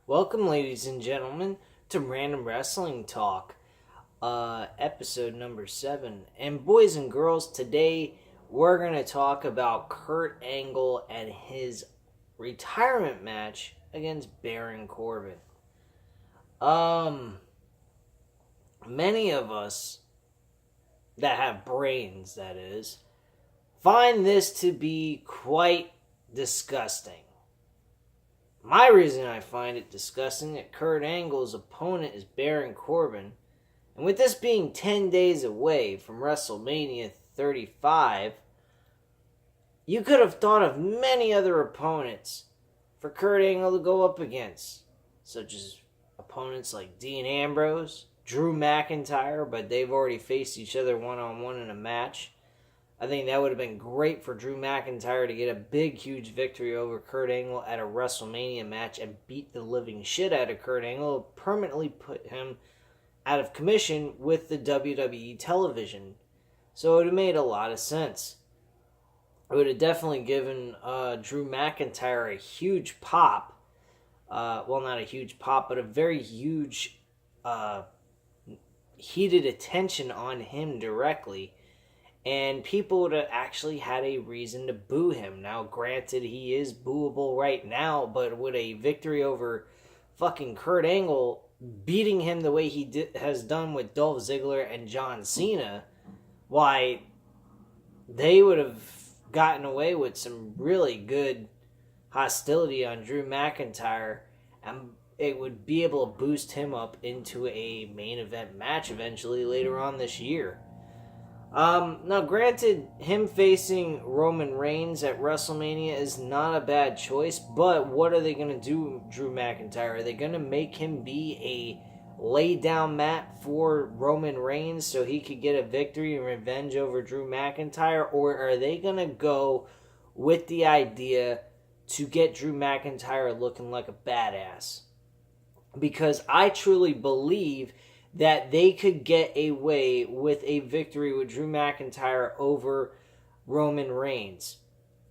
Welcome, ladies and gentlemen, to Random Wrestling Talk, episode number 7. And boys and girls, today we're going to talk about Kurt Angle and his retirement match against Baron Corbin. Many of us that have brains, that is, find this to be quite disgusting. My reason I find it disgusting that Kurt Angle's opponent is Baron Corbin, and with this being 10 days away from WrestleMania 35, you could have thought of many other opponents for Kurt Angle to go up against, such as opponents like Dean Ambrose, Drew McIntyre, but they've already faced each other one-on-one in a match. I think that would have been great for Drew McIntyre to get a big, huge victory over Kurt Angle at a WrestleMania match and beat the living shit out of Kurt Angle, permanently put him out of commission with the WWE television. So it would have made a lot of sense. It would have definitely given Drew McIntyre a huge pop. Well, not a huge pop, but a very huge heated attention on him directly. And people would have actually had a reason to boo him. Now, granted, he is booable right now, but with a victory over fucking Kurt Angle, beating him the way he has done with Dolph Ziggler and John Cena, why, they would have gotten away with some really good hostility on Drew McIntyre, and it would be able to boost him up into a main event match eventually later on this year. Now, granted, him facing Roman Reigns at WrestleMania is not a bad choice, but what are they going to do, Drew McIntyre? Are they going to make him be a lay-down mat for Roman Reigns so he could get a victory and revenge over Drew McIntyre, or are they going to go with the idea to get Drew McIntyre looking like a badass? Because I truly believe that they could get away with a victory with Drew McIntyre over Roman Reigns.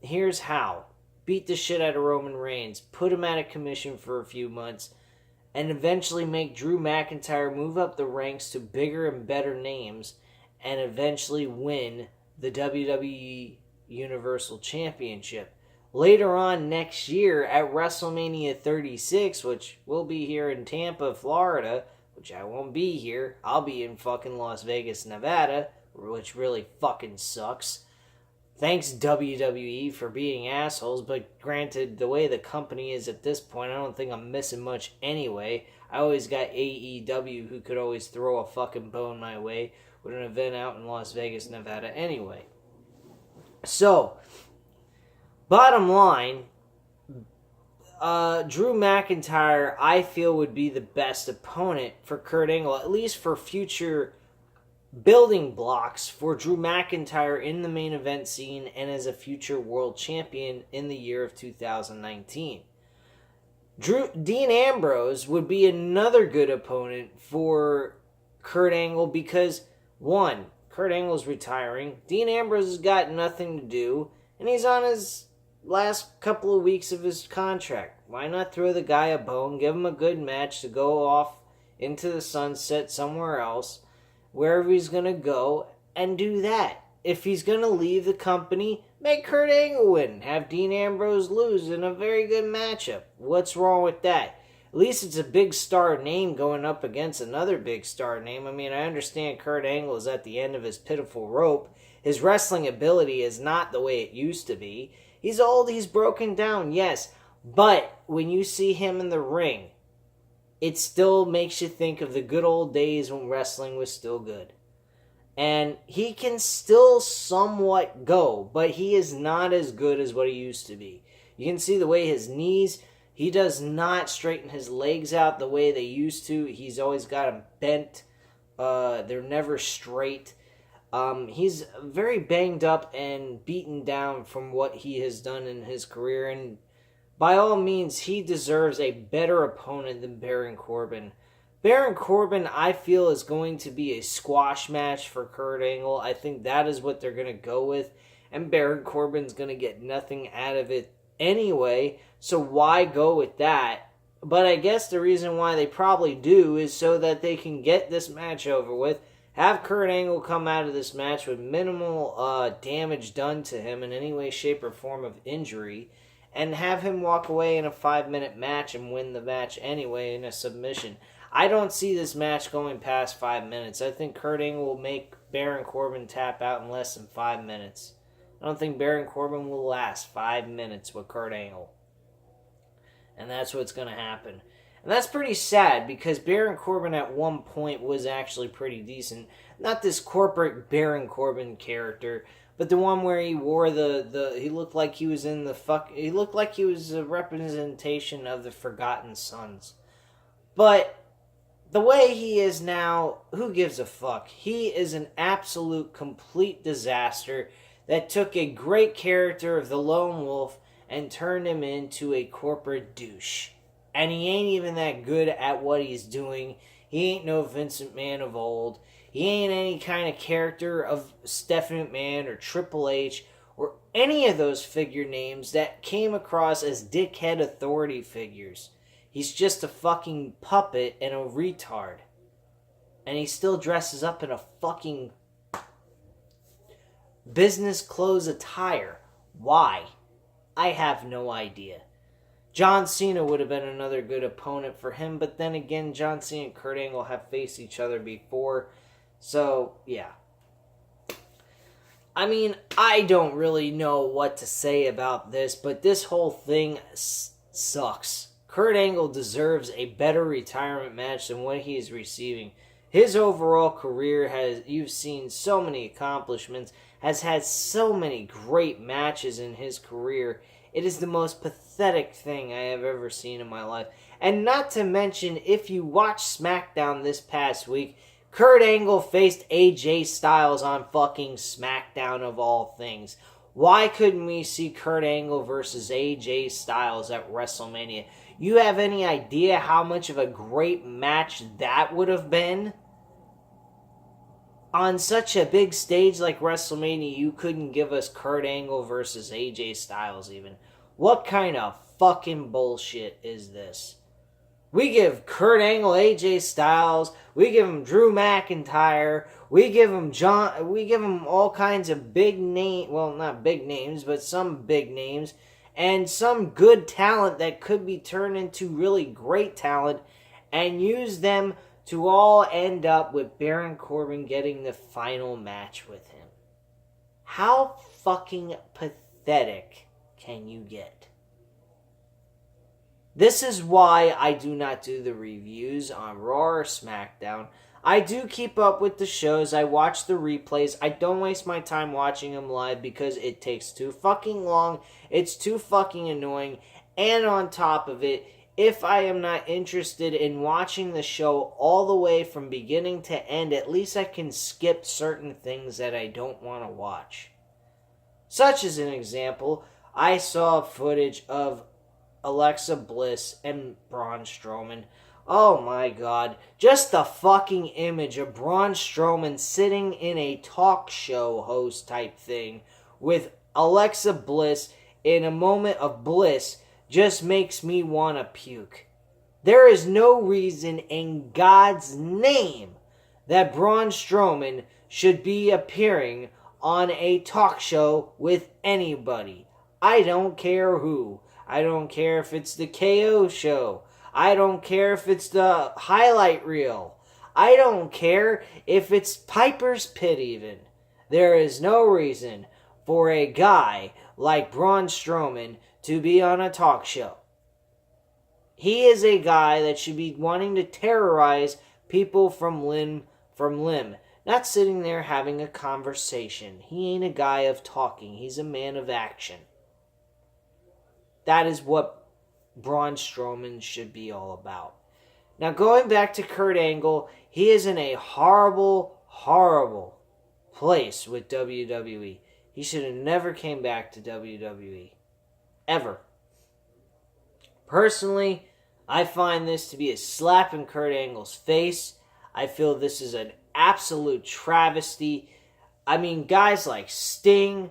Here's how. Beat the shit out of Roman Reigns, put him out of commission for a few months, and eventually make Drew McIntyre move up the ranks to bigger and better names, and eventually win the WWE Universal Championship. Later on next year at WrestleMania 36, which will be here in Tampa, Florida, which I won't be here. I'll be in fucking Las Vegas, Nevada, which really fucking sucks. Thanks, WWE, for being assholes, but granted, the way the company is at this point, I don't think I'm missing much anyway. I always got AEW who could always throw a fucking bone my way with an event out in Las Vegas, Nevada anyway. So, bottom line, Drew McIntyre, I feel, would be the best opponent for Kurt Angle, at least for future building blocks for Drew McIntyre in the main event scene and as a future world champion in the year of 2019. Dean Ambrose would be another good opponent for Kurt Angle because, one, Kurt Angle's retiring, Dean Ambrose has got nothing to do, and he's on his last couple of weeks of his contract. Why not throw the guy a bone, give him a good match to go off into the sunset somewhere else, wherever he's going to go, and do that. If he's going to leave the company, make Kurt Angle win. Have Dean Ambrose lose in a very good matchup. What's wrong with that? At least it's a big star name going up against another big star name. I mean, I understand Kurt Angle is at the end of his pitiful rope. His wrestling ability is not the way it used to be. He's old, he's broken down, yes. But when you see him in the ring, it still makes you think of the good old days when wrestling was still good. And he can still somewhat go, but he is not as good as what he used to be. You can see the way his knees, he does not straighten his legs out the way they used to. He's always got them bent. They're never straight. He's very banged up and beaten down from what he has done in his career, and by all means, he deserves a better opponent than Baron Corbin. Baron Corbin, I feel, is going to be a squash match for Kurt Angle. I think that is what they're going to go with, and Baron Corbin's going to get nothing out of it anyway, so why go with that But I guess the reason why they probably do is so that they can get this match over with, have Kurt Angle come out of this match with minimal damage done to him in any way, shape, or form of injury, and have him walk away in a 5-minute match and win the match anyway in a submission. I don't see this match going past 5 minutes. I think Kurt Angle will make Baron Corbin tap out in less than 5 minutes. I don't think Baron Corbin will last 5 minutes with Kurt Angle. And that's what's going to happen. And that's pretty sad because Baron Corbin at one point was actually pretty decent. Not this corporate Baron Corbin character, but the one where he wore he looked like he was in he looked like he was a representation of the Forgotten Sons. But the way he is now, who gives a fuck? He is an absolute complete disaster that took a great character of the Lone Wolf and turned him into a corporate douche. And he ain't even that good at what he's doing. He ain't no Vince McMahon of old. He ain't any kind of character of Stephanie McMahon or Triple H or any of those figure names that came across as dickhead authority figures. He's just a fucking puppet and a retard. And he still dresses up in a fucking business clothes attire. Why? I have no idea. John Cena would have been another good opponent for him, but then again, John Cena and Kurt Angle have faced each other before, so yeah. I mean, I don't really know what to say about this, but this whole thing sucks. Kurt Angle deserves a better retirement match than what he is receiving. His overall career you've seen so many accomplishments, has had so many great matches in his career. It is the most pathetic thing I have ever seen in my life. And not to mention, if you watch SmackDown this past week, Kurt Angle faced AJ Styles on fucking SmackDown of all things. Why couldn't we see Kurt Angle versus AJ Styles at WrestleMania? You have any idea how much of a great match that would have been? On such a big stage like WrestleMania, you couldn't give us Kurt Angle versus AJ Styles even. What kind of fucking bullshit is this? We give Kurt Angle AJ Styles, we give him Drew McIntyre, we give him all kinds of big name, well, not big names, but some big names, and some good talent that could be turned into really great talent, and use them to all end up with Baron Corbin getting the final match with him. How fucking pathetic can you get? This is why I do not do the reviews on Raw or SmackDown. I do keep up with the shows. I watch the replays. I don't waste my time watching them live because it takes too fucking long. It's too fucking annoying. And on top of it, if I am not interested in watching the show all the way from beginning to end, at least I can skip certain things that I don't want to watch. Such as an example, I saw footage of Alexa Bliss and Braun Strowman. Oh my god, just the fucking image of Braun Strowman sitting in a talk show host type thing with Alexa Bliss in a moment of bliss just makes me want to puke. There is no reason in God's name that Braun Strowman should be appearing on a talk show with anybody. I don't care who. I don't care if it's the KO show. I don't care if it's the highlight reel. I don't care if it's Piper's Pit even. There is no reason for a guy like Braun Strowman to be on a talk show. He is a guy that should be wanting to terrorize people from limb from limb, not sitting there having a conversation. He ain't a guy of talking. He's a man of action. That is what Braun Strowman should be all about. Now, going back to Kurt Angle, he is in a horrible, horrible place with WWE. He should have never came back to WWE. Ever. Personally, I find this to be a slap in Kurt Angle's face. I feel this is an absolute travesty. I mean, guys like Sting,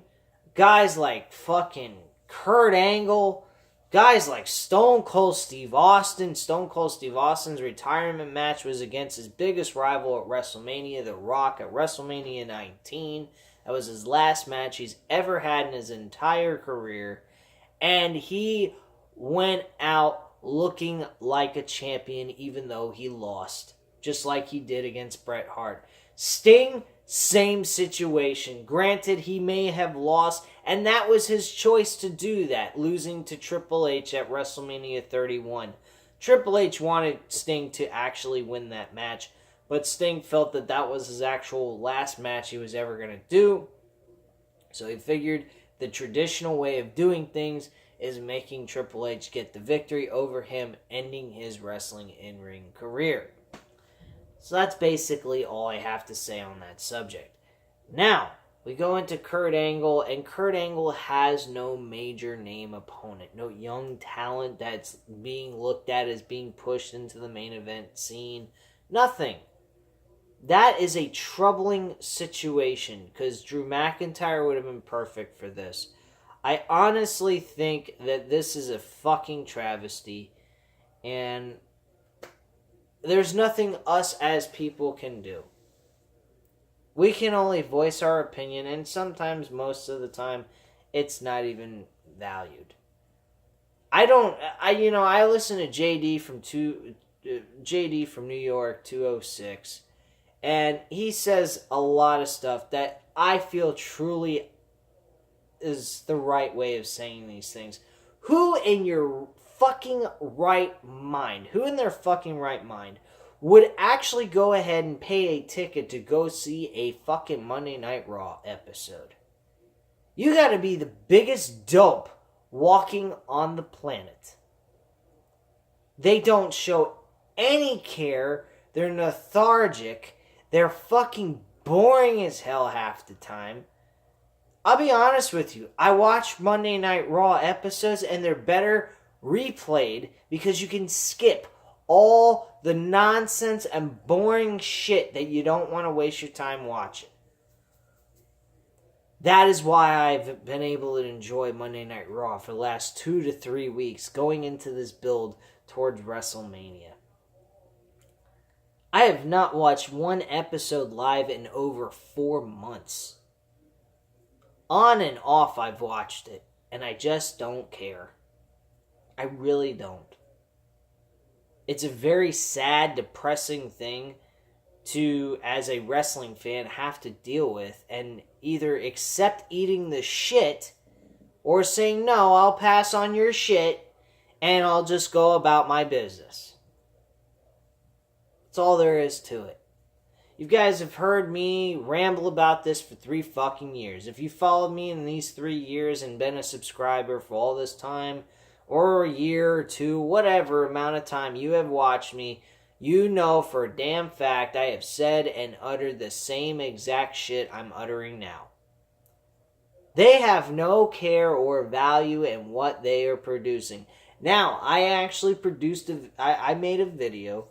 guys like fucking Kurt Angle, Guys like Stone Cold Steve Austin. Stone Cold Steve Austin's retirement match was against his biggest rival at WrestleMania, The Rock, at WrestleMania 19. That was his last match he's ever had in his entire career. And he went out looking like a champion even though he lost. Just like he did against Bret Hart. Sting, same situation. Granted, he may have lost, and that was his choice to do that, losing to Triple H at WrestleMania 31. Triple H wanted Sting to actually win that match, but Sting felt that that was his actual last match he was ever going to do. So he figured the traditional way of doing things is making Triple H get the victory over him, ending his wrestling in-ring career. So that's basically all I have to say on that subject. Now, we go into Kurt Angle, and Kurt Angle has no major name opponent. No young talent that's being looked at as being pushed into the main event scene. Nothing. That is a troubling situation, because Drew McIntyre would have been perfect for this. I honestly think that this is a fucking travesty, and there's nothing us as people can do. We can only voice our opinion, and sometimes, most of the time, it's not even valued. I listen to JD from New York 206, and he says a lot of stuff that I feel truly is the right way of saying these things. Who in your fucking right mind, would actually go ahead and pay a ticket to go see a fucking Monday Night Raw episode? You gotta be the biggest dope walking on the planet. They don't show any care. They're lethargic. They're fucking boring as hell half the time. I'll be honest with you. I watch Monday Night Raw episodes, and they're better replayed because you can skip all the nonsense and boring shit that you don't want to waste your time watching. That is why I've been able to enjoy Monday Night Raw for the last 2 to 3 weeks going into this build towards WrestleMania. I have not watched one episode live in over 4 months. On and off I've watched it, and I just don't care. I really don't. It's a very sad, depressing thing to, as a wrestling fan, have to deal with, and either accept eating the shit or saying, no, I'll pass on your shit and I'll just go about my business. That's all there is to it. You guys have heard me ramble about this for 3 fucking years. If you followed me in these 3 years and been a subscriber for all this time, or a year or 2, whatever amount of time you have watched me, you know for a damn fact I have said and uttered the same exact shit I'm uttering now. They have no care or value in what they are producing. Now, I actually I made a video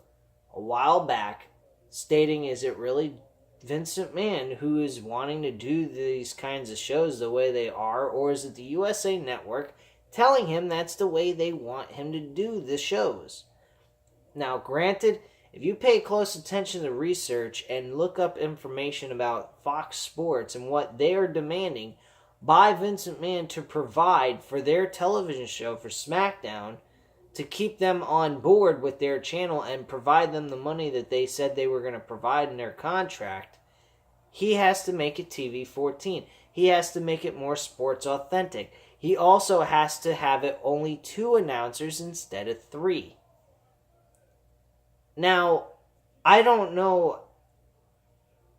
a while back stating, is it really Vince McMahon who is wanting to do these kinds of shows the way they are, or is it the USA Network telling him that's the way they want him to do the shows? Now, granted, if you pay close attention to research and look up information about Fox Sports and what they are demanding by Vince McMahon to provide for their television show for SmackDown, to keep them on board with their channel and provide them the money that they said they were going to provide in their contract, he has to make it TV-14. He has to make it more sports authentic. He also has to have it only 2 announcers instead of 3. Now, I don't know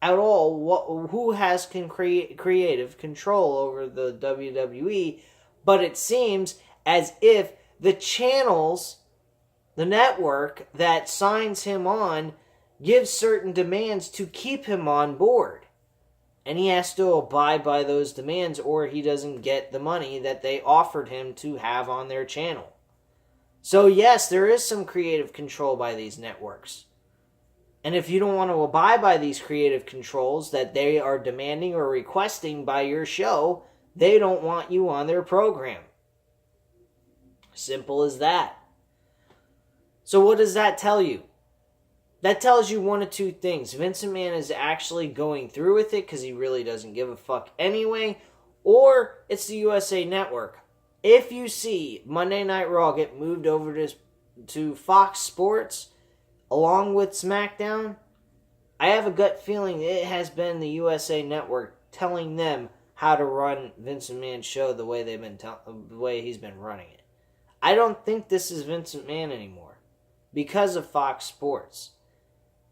at all who has creative control over the WWE, but it seems as if the channels, the network that signs him on, gives certain demands to keep him on board. And he has to abide by those demands, or he doesn't get the money that they offered him to have on their channel. So yes, there is some creative control by these networks. And if you don't want to abide by these creative controls that they are demanding or requesting by your show, they don't want you on their program. Simple as that. So what does that tell you? That tells you one of two things. Vince McMahon is actually going through with it because he really doesn't give a fuck anyway, or it's the USA Network. If you see Monday Night Raw get moved over to Fox Sports along with SmackDown, I have a gut feeling it has been the USA Network telling them how to run Vince McMahon's show the way the way he's been running it. I don't think this is Vince McMahon anymore because of Fox Sports.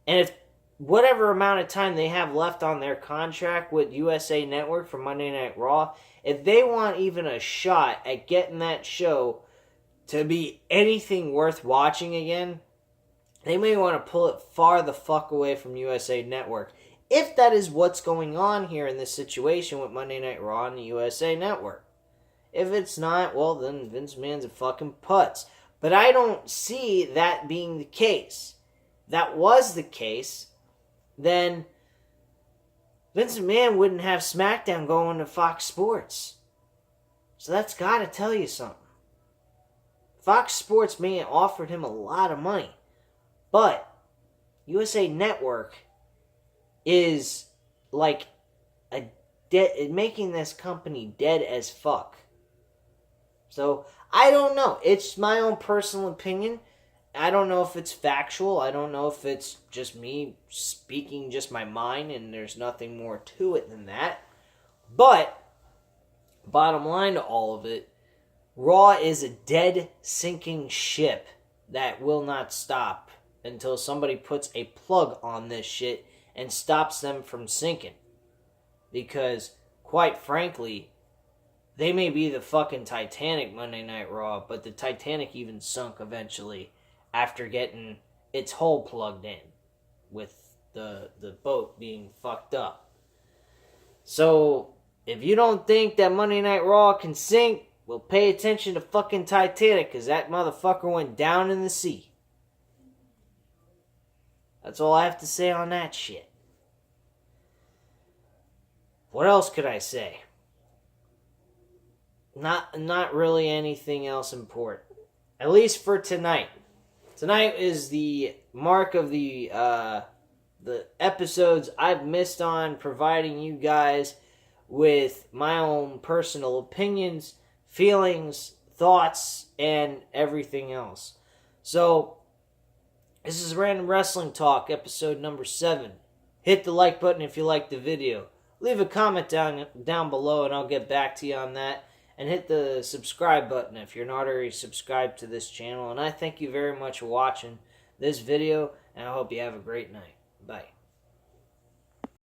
And if whatever amount of time they have left on their contract with USA Network for Monday Night Raw, if they want even a shot at getting that show to be anything worth watching again, they may want to pull it far the fuck away from USA Network. If that is what's going on here in this situation with Monday Night Raw and the USA Network. If it's not, well, then Vince McMahon's a fucking putz. But I don't see that being the case. If that was the case, then Vince McMahon wouldn't have SmackDown going to Fox Sports. So that's got to tell you something. Fox Sports may have offered him a lot of money, but USA Network is like making this company dead as fuck. So I don't know. It's my own personal opinion. I don't know if it's factual. I don't know if it's just me speaking just my mind and there's nothing more to it than that. But, bottom line to all of it, Raw is a dead, sinking ship that will not stop until somebody puts a plug on this shit and stops them from sinking. Because, quite frankly, they may be the fucking Titanic Monday Night Raw, but the Titanic even sunk eventually after getting its hull plugged in with the boat being fucked up. So, if you don't think that Monday Night Raw can sink, well, pay attention to fucking Titanic, because that motherfucker went down in the sea. That's all I have to say on that shit. What else could I say? Not really anything else important. At least for tonight. Tonight is the mark of the episodes I've missed on providing you guys with my own personal opinions, feelings, thoughts, and everything else. So, this is Random Wrestling Talk, episode number 7. Hit the like button if you liked the video. Leave a comment down below and I'll get back to you on that. And hit the subscribe button if you're not already subscribed to this channel. And I thank you very much for watching this video, and I hope you have a great night. Bye.